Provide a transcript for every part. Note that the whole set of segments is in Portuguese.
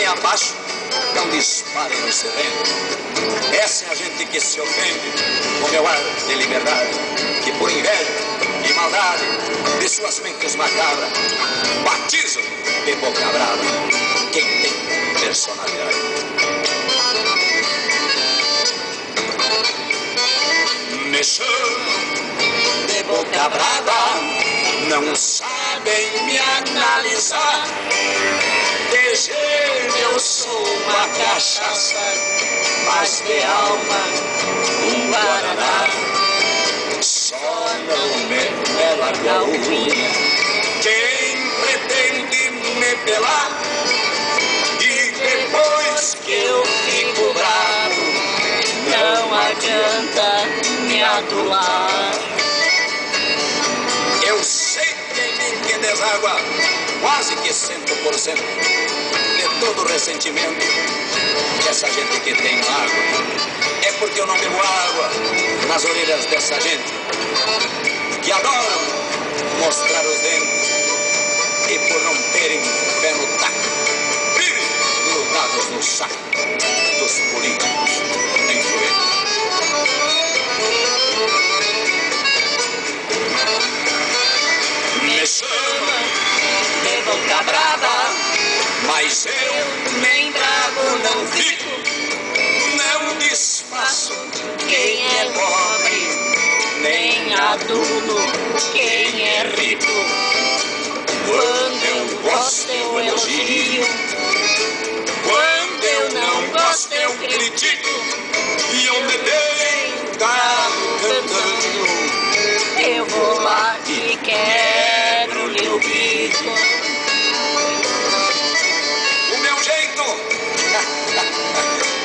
abaixo, não disparem no sereno. Essa é a gente que se ofende com meu ar de liberdade, que por inveja e maldade de suas mentes macabras batizam de boca brava quem tem personalidade. Me chamam de boca brava, não sabem me analisar. De gênio eu sou uma cachaça, mas de alma um guaraná. Só não me pela gaúcha quem pretende me pelar, e depois que eu fico bravo não adianta me adular. Eu sei que em mim que deságua quase que 100% de todo o ressentimento que essa gente que tem mágoa. É porque eu não bebo água nas orelhas dessa gente que adoram mostrar os dentes e por não terem pé no taco vivem grudados no saco dos políticos influentes. Me chamam de boca brava, mas eu nem bravo não fico. Não desfaço quem é pobre, nem adulo quem é rico. Quando eu gosto eu elogio, quando eu não gosto eu critico, e eu me dei carro cantando, eu vou lá e quebro-lhe o bico.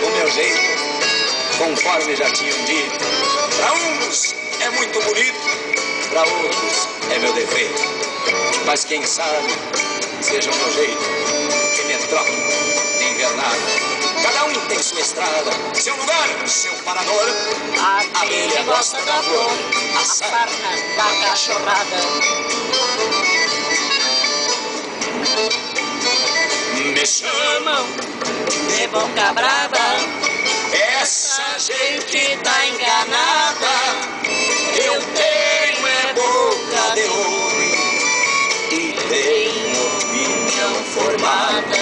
O meu jeito, conforme já tinham dito, para uns é muito bonito, para outros é meu defeito. Mas quem sabe seja o meu jeito que me troca de invernada. Cada um tem sua estrada, seu lugar, seu parador. A abelha gosta da flor, a sarna da cachorrada. Me chamam de boca brava, essa gente tá enganada. Eu tenho é boca de ouro e tenho opinião formada.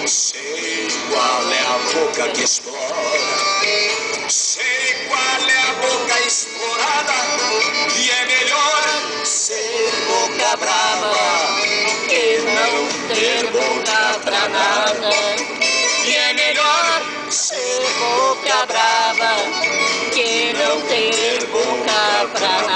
Sei qual é a boca que explora, sei qual é a boca explorada, e é melhor ser boca brava que não ter boca pra nada. E é melhor ser boca brava que não ter boca pra nada.